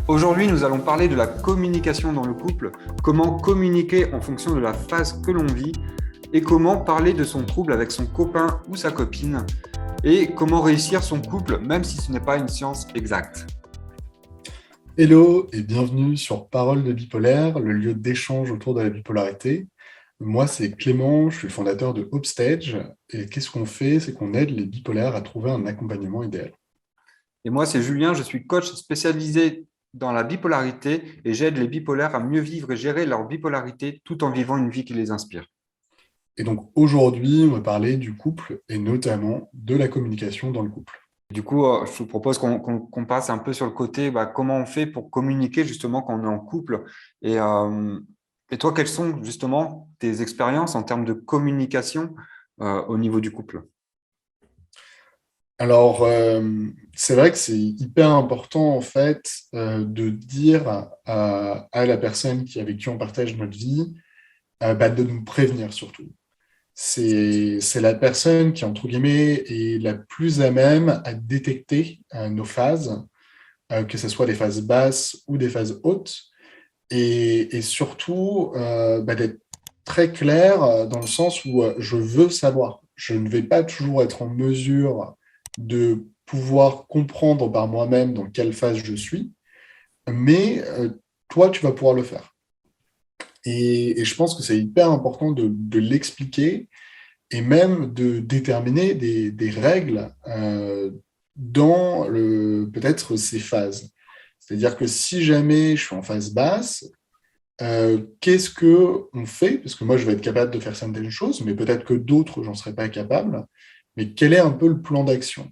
Aujourd'hui, nous allons parler de la communication dans le couple, comment communiquer en fonction de la phase que l'on vit et comment parler de son trouble avec son copain ou sa copine et comment réussir son couple même si ce n'est pas une science exacte. Hello et bienvenue sur Parole de bipolaire, le lieu d'échange autour de la bipolarité. Moi, c'est Clément, je suis le fondateur de Upstage et qu'est-ce qu'on fait? C'est qu'on aide les bipolaires à trouver un accompagnement idéal. Et moi, c'est Julien, je suis coach spécialisé dans la bipolarité et j'aide les bipolaires à mieux vivre et gérer leur bipolarité tout en vivant une vie qui les inspire. Et donc aujourd'hui, on va parler du couple et notamment de la communication dans le couple. Du coup, je vous propose qu'on passe un peu sur le côté, comment on fait pour communiquer justement quand on est en couple. Et, euh, et toi, quelles sont justement tes expériences en termes de communication au niveau du couple? Alors, c'est vrai que c'est hyper important en fait de dire à la personne avec qui on partage notre vie, de nous prévenir surtout. C'est la personne qui, entre guillemets, est la plus à même à détecter nos phases, que ce soit des phases basses ou des phases hautes, et surtout d'être très clair dans le sens où je veux savoir. Je ne vais pas toujours être en mesure de pouvoir comprendre par moi-même dans quelle phase je suis, mais toi, tu vas pouvoir le faire. Et je pense que c'est hyper important de l'expliquer et même de déterminer des règles dans peut-être ces phases. C'est-à-dire que si jamais je suis en phase basse, qu'est-ce qu'on fait? Parce que moi, je vais être capable de faire certaines choses, mais peut-être que d'autres, j'en serais pas capable. Mais quel est un peu le plan d'action?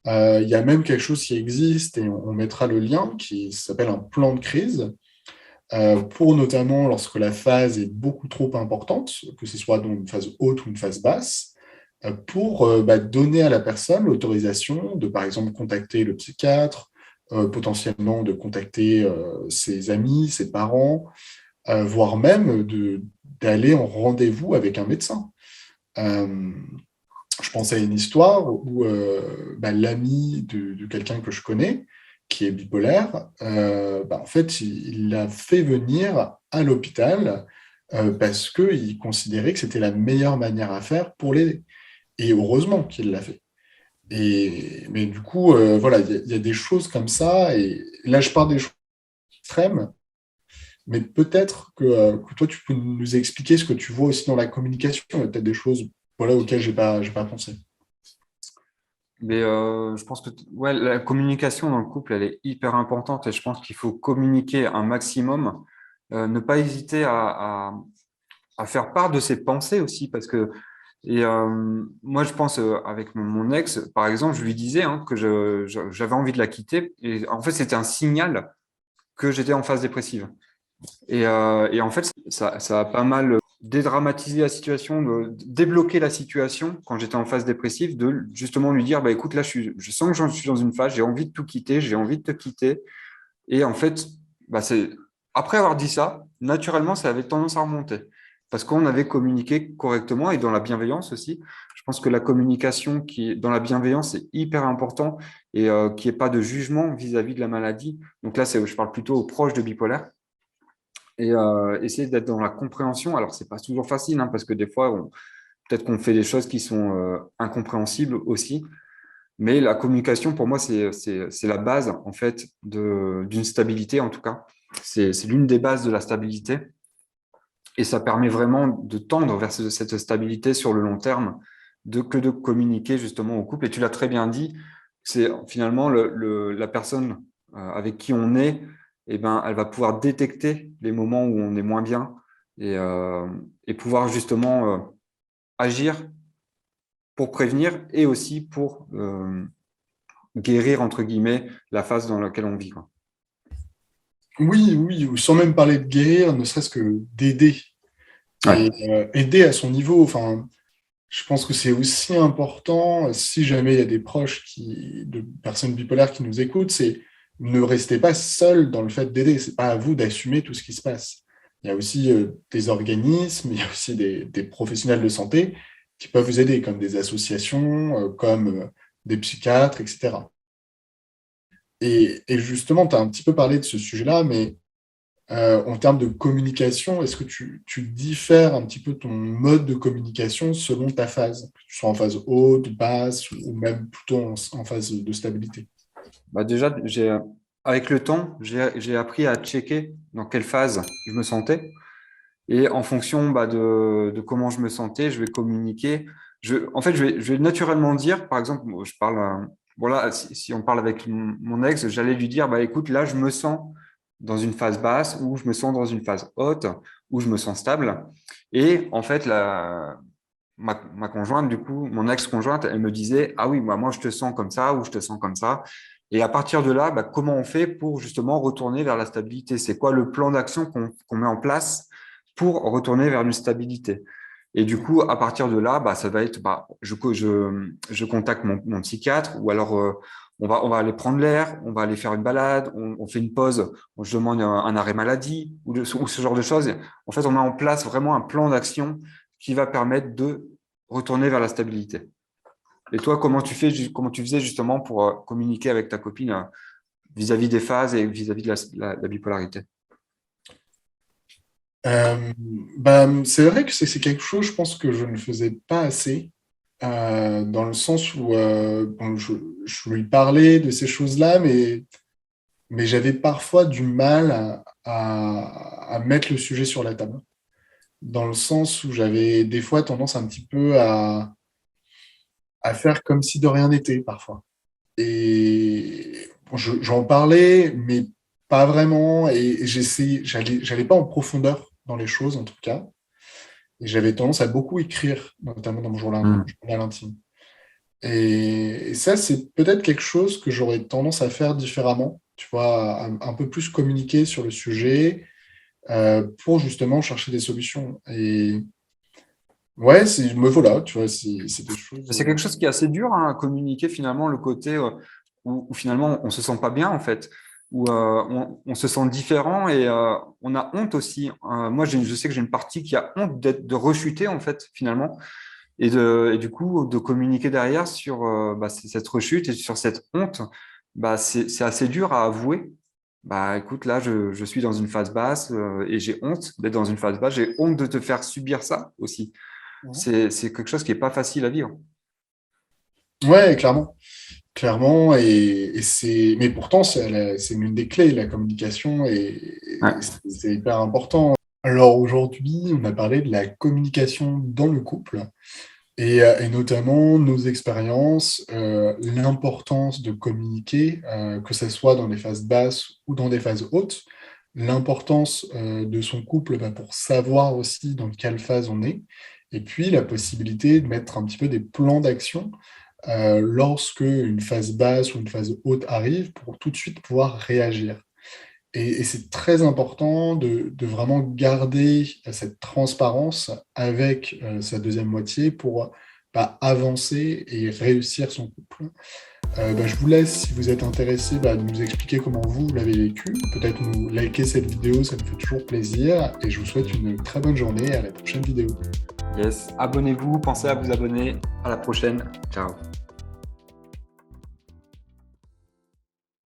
Il y a même quelque chose qui existe, et on mettra le lien, qui s'appelle un plan de crise, pour notamment lorsque la phase est beaucoup trop importante, que ce soit dans une phase haute ou une phase basse, pour donner à la personne l'autorisation de, par exemple, contacter le psychiatre, potentiellement de contacter ses amis, ses parents, voire même d'aller en rendez-vous avec un médecin. Euh, je pense à une histoire où l'ami de quelqu'un que je connais, qui est bipolaire, en fait, il l'a fait venir à l'hôpital parce qu'il considérait que c'était la meilleure manière à faire pour l'aider. Et heureusement qu'il l'a fait. Mais du coup, voilà, il y a des choses comme ça. Et là, je parle des choses extrêmes, mais peut-être que toi, tu peux nous expliquer ce que tu vois aussi dans la communication. Il y a peut-être des choses voilà, auxquelles j'ai pas pensé. Je pense que ouais, la communication dans le couple, elle est hyper importante et je pense qu'il faut communiquer un maximum, ne pas hésiter à faire part de ses pensées aussi parce que moi, je pense avec mon ex, par exemple, je lui disais que j'avais envie de la quitter. Et en fait, c'était un signal que j'étais en phase dépressive. Et en fait, ça a pas mal dédramatisé la situation, débloqué la situation quand j'étais en phase dépressive, de justement lui dire, écoute, là, je sens que je suis dans une phase, j'ai envie de tout quitter, j'ai envie de te quitter. Et en fait, après avoir dit ça, naturellement, ça avait tendance à remonter. Parce qu'on avait communiqué correctement et dans la bienveillance aussi. Je pense que la communication qui est dans la bienveillance est hyper important et qu'il n'y ait pas de jugement vis-à-vis de la maladie. Donc là, je parle plutôt aux proches de bipolaire et essayer d'être dans la compréhension. Alors, c'est pas toujours facile parce que des fois, peut-être qu'on fait des choses qui sont incompréhensibles aussi. Mais la communication, pour moi, c'est la base, en fait, d'une stabilité, en tout cas. C'est l'une des bases de la stabilité. Et ça permet vraiment de tendre vers cette stabilité sur le long terme, que de communiquer justement au couple. Et tu l'as très bien dit, c'est finalement la personne avec qui on est, eh ben, elle va pouvoir détecter les moments où on est moins bien et, euh, et pouvoir justement agir pour prévenir et aussi pour guérir, entre guillemets, la phase dans laquelle on vit, quoi. Oui, oui, ou sans même parler de guérir, ne serait-ce que d'aider. Et Ouais. aider à son niveau, enfin, je pense que c'est aussi important, si jamais il y a des proches de personnes bipolaires qui nous écoutent, c'est ne restez pas seul dans le fait d'aider. C'est pas à vous d'assumer tout ce qui se passe. Il y a aussi des organismes, il y a aussi des professionnels de santé qui peuvent vous aider, comme des associations, comme des psychiatres, etc. Et justement, tu as un petit peu parlé de ce sujet-là, mais en termes de communication, est-ce que tu diffères un petit peu ton mode de communication selon ta phase, que tu sois en phase haute, basse ou même plutôt en phase de stabilité? Bah déjà, avec le temps, j'ai appris à checker dans quelle phase je me sentais. Et en fonction de comment je me sentais, je vais communiquer. En fait, je vais naturellement dire, par exemple, moi, je parle, voilà, si on parle avec mon ex, j'allais lui dire, bah, écoute, là, je me sens dans une phase basse ou je me sens dans une phase haute ou je me sens stable. Et en fait, ma conjointe, du coup, mon ex-conjointe, elle me disait, ah oui, moi, je te sens comme ça ou je te sens comme ça. Et à partir de là, bah, comment on fait pour justement retourner vers la stabilité? C'est quoi le plan d'action qu'on met en place pour retourner vers une stabilité? Et du coup, à partir de là, bah, ça va être, bah, je contacte mon psychiatre ou alors on va aller prendre l'air, on va aller faire une balade, on fait une pause, je demande un arrêt maladie ou ce genre de choses. En fait, on met en place vraiment un plan d'action qui va permettre de retourner vers la stabilité. Et toi, comment tu faisais justement pour communiquer avec ta copine vis-à-vis des phases et vis-à-vis de la bipolarité? Euh, Bah, c'est vrai que c'est quelque chose, je pense que je ne faisais pas assez, dans le sens où bon, je lui parlais de ces choses-là, mais j'avais parfois du mal à mettre le sujet sur la table, dans le sens où j'avais des fois tendance un petit peu à faire comme si de rien n'était parfois. Et bon, j'en parlais, mais pas vraiment, et j'allais pas en profondeur dans les choses en tout cas. Et j'avais tendance à beaucoup écrire, notamment dans mon Hmm. journal intime. Et ça, c'est peut-être quelque chose que j'aurais tendance à faire différemment, tu vois, un peu plus communiquer sur le sujet pour justement chercher des solutions. Et ouais, me voilà, tu vois, c'est des choses. C'est quelque chose qui est assez dur hein, à communiquer finalement, le côté où finalement on se sent pas bien en fait, où on se sent différent et on a honte aussi. Moi, je sais que j'ai une partie qui a honte de rechuter en fait finalement et du coup de communiquer derrière sur bah, cette rechute et sur cette honte, bah, c'est assez dur à avouer. Bah écoute, là je suis dans une phase basse et j'ai honte d'être dans une phase basse, j'ai honte de te faire subir ça aussi. C'est quelque chose qui est pas facile à vivre. Ouais, clairement. Clairement, mais pourtant, c'est l'une des clés, la communication, et Ouais. c'est hyper important. Alors aujourd'hui, on a parlé de la communication dans le couple, et notamment nos expériences, l'importance de communiquer, que ce soit dans des phases basses ou dans des phases hautes, l'importance de son couple bah, pour savoir aussi dans quelle phase on est, et puis la possibilité de mettre un petit peu des plans d'action lorsque une phase basse ou une phase haute arrive pour tout de suite pouvoir réagir. Et c'est très important de vraiment garder cette transparence avec sa deuxième moitié pour bah, avancer et réussir son couple. Bah, je vous laisse, si vous êtes intéressé, bah, de nous expliquer comment vous l'avez vécu. Peut-être nous liker cette vidéo, ça me fait toujours plaisir. Et je vous souhaite une très bonne journée et à la prochaine vidéo. Yes, abonnez-vous, pensez à vous abonner. À la prochaine. Ciao.